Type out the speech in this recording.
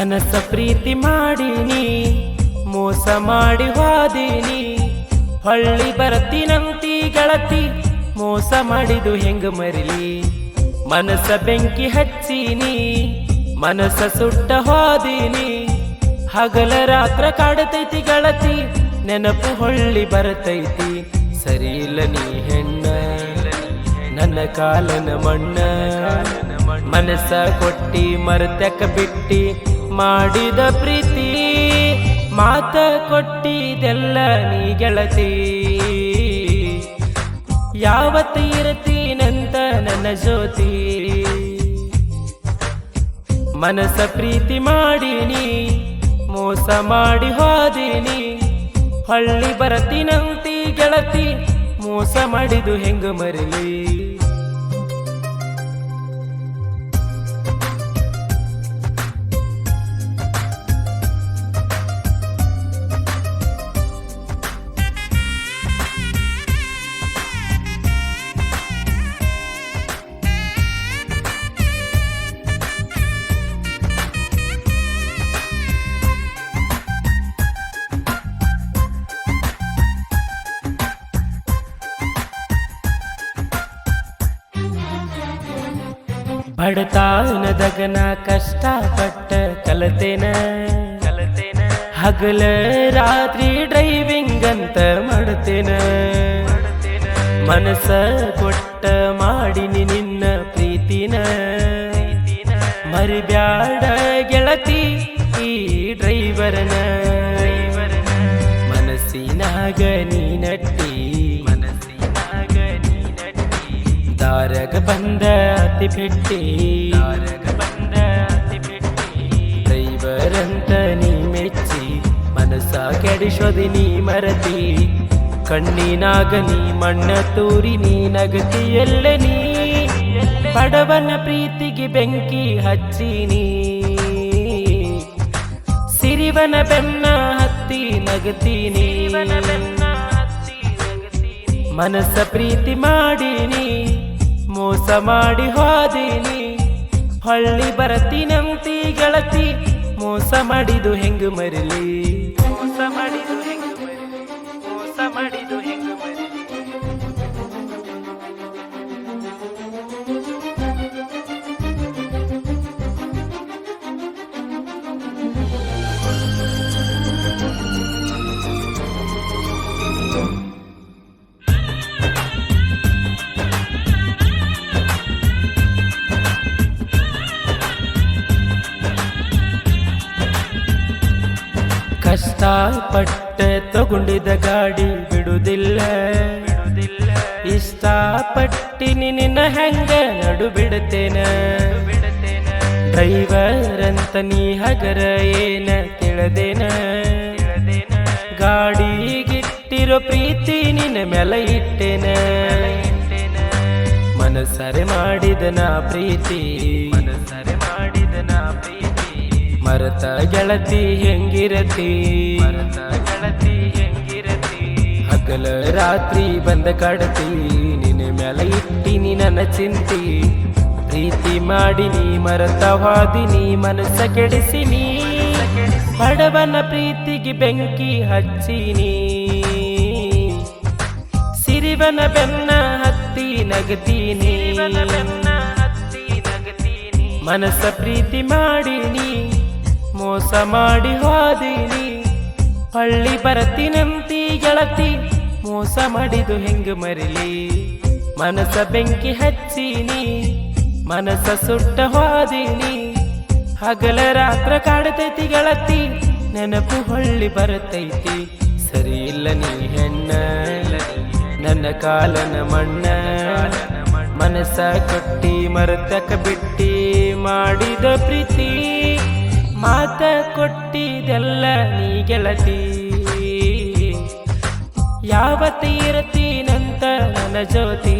ಮನಸ್ಸ ಪ್ರೀತಿ ಮಾಡೀನಿ ಮೋಸ ಮಾಡಿ ಹೋದೀನಿ ಹೊಳ್ಳಿ ಬರ್ತೀನಂತಿ ಗೆಳತಿ ಮೋಸ ಮಾಡಿದು ಹೆಂಗ ಮರಿಲಿ ಮನಸ್ಸ ಬೆಂಕಿ ಹಚ್ಚೀನಿ ಮನಸ್ಸ ಸುಟ್ಟ ಹೋದೀನಿ ಹಗಲ ರಾತ್ರ ಕಾಡತೈತಿ ಗೆಳತಿ ನೆನಪು ಹೊಳ್ಳಿ ಬರತೈತಿ ಸರಿ ಇಲ್ಲ ನೀ ಹೆಣ್ಣ ನನ್ನ ಕಾಲನ ಮಣ್ಣ ಮನಸ್ಸ ಕೊಟ್ಟಿ ಮರತಕ ಬಿಟ್ಟಿ ಮಾಡಿದ ಪ್ರೀತಿ ಮಾತ ಕೊಟ್ಟಿದೆಲ್ಲ ನೀ ಗೆಳತಿ ಯಾವತ್ತ ಇರತೀನಂತ ನನ್ನ ಜ್ಯೋತಿ ಮನಸ್ಸ ಪ್ರೀತಿ ಮಾಡೀನಿ ಮೋಸ ಮಾಡಿ ಹೋದೀನಿ ಹೊಳ್ಳಿ ಬರತೀನಂತಿ ಗೆಳತಿ ಮೋಸ ಮಾಡಿದು ಹೆಂಗ ಮರಿಲಿ ಬಡತಾನದಗನ ಕಷ್ಟಪಟ್ಟ ಕಲತೇನ ಹಗಲ ರಾತ್ರಿ ಡ್ರೈವಿಂಗ್ ಅಂತ ಮಾಡ್ತೇನ ಮನಸ್ಸ ಕೊಟ್ಟ ಮಾಡಿನಿ ನಿನ್ನ ಪ್ರೀತಿನ ಮರಿಬ್ಯಾಡ ಗೆಳತಿ ಈ ಡ್ರೈವರನ ಮನಸ್ಸಿನಾಗ ನೀ ನಟ್ಟಿ ದಾರಗ ಬಂದ ಅತಿ ಬಿಟ್ಟಿ ಡ್ರೈವರ್ ಅಂತ ನೀ ಮೆಚ್ಚಿ ಮನಸ್ಸ ಕೆಡಿಸೋದಿ ನೀ ಮರತಿ ಕಣ್ಣಿನಾಗ ನೀ ಮಣ್ಣ ತೂರಿ ನೀ ನಗತಿ ಎಲ್ಲ ನೀ ಬಡವನ ಪ್ರೀತಿಗೆ ಬೆಂಕಿ ಹಚ್ಚಿನಿ ಸಿರಿವನ ಬೆನ್ನ ಹತ್ತಿ ನಗತೀನಿ ಮನಸ್ಸ ಪ್ರೀತಿ ಮಾಡೀನಿ ಮೋಸ ಮಾಡಿ ಹೋದೀನಿ ಹೊಳ್ಳಿ ಬರತೀನಂತಿ ಗೆಳತಿ ಮೋಸ ಮಾಡಿದು ಹೆಂಗ ಮರಿಲಿ ಮೋಸ ಮಾಡಿದು ಹೆಂಗ ಮರಿಲಿ ಮೋಸ ಮಾಡಿದು ಹೆಂಗ ಮರಿಲಿ ಕಷ್ಟಪಟ್ಟ ತಗೊಂಡಿದ ಗಾಡಿ ಬಿಡುದಿಲ್ಲ ಇಷ್ಟಪಟ್ಟಿನಿ ನಿನ್ನ ಹೆಂಗ ನಡು ಬಿಡುತ್ತೇನ ಡ್ರೈವರ್ ಅಂತ ನೀ ಹಗರ ಏನ ತಿಳಿದೇನ ಗಾಡಿಗಿಟ್ಟಿರೋ ಪ್ರೀತಿ ನಿನ್ನ ಮೇಲೆ ಇಟ್ಟೇನ ಮನಸ್ಸರೆ ಮಾಡಿದ ನಾ ಪ್ರೀತಿ ಮನಸ್ಸರೆ ಮಾಡಿದ ನಾ ಪ್ರೀತಿ ಮರತ ಗೆಳತಿ ಹೆಂಗಿರತಿ ಮರತ ಗೆಳತಿ ಹೆಂಗಿರತಿ ಹಗಲ ರಾತ್ರಿ ಬಂದ ಕಾಡತಿ ನಿನ್ನ ಮೇಲೆ ಇಟ್ಟಿನಿ ನನ್ನ ಚಿಂತಿ ಪ್ರೀತಿ ಮಾಡಿನಿ ಮರತವಾದಿನಿ ಮನಸ್ಸ ಕೆಡಿಸಿನಿ ಬಡವನ ಪ್ರೀತಿಗೆ ಬೆಂಕಿ ಹಚ್ಚಿನಿ ಸಿರಿವನ ಬೆನ್ನ ಹತ್ತಿ ನಗತೀನಿ ಮನಸ್ಸ ಪ್ರೀತಿ ಮಾಡಿನಿ ಮೋಸ ಮಾಡಿ ಹೋದೀನಿ ಹಳ್ಳಿ ಬರತೀನಂತಿ ಗೆಳತಿ ಮೋಸ ಮಾಡಿದು ಹೆಂಗ ಮರಿಲಿ ಮನಸ್ಸ ಬೆಂಕಿ ಹಚ್ಚಿನಿ ಮನಸ್ಸ ಸುಟ್ಟ ಹೋದೀನಿ ಹಗಲ ರಾತ್ರ ಕಾಡತೈತಿ ಗೆಳತಿ ನೆನಪು ಹೊಳ್ಳಿ ಬರತೈತಿ ಸರಿ ಇಲ್ಲ ನೀ ಹೆಣ್ಣ ನನ್ನ ಕಾಲನ ಮಣ್ಣ ಮನಸ್ಸ ಕೊಟ್ಟಿ ಮರತಕ ಬಿಟ್ಟಿ ಮಾಡಿದ ಪ್ರೀತಿ ಮಾತ ಕೊಟ್ಟಿದೆಲ್ಲ ನೀ ಗೆಳತಿ ಯಾವತ್ತ ಇರತೀನಂತ ನನ್ನ ಜ್ಯೋತಿ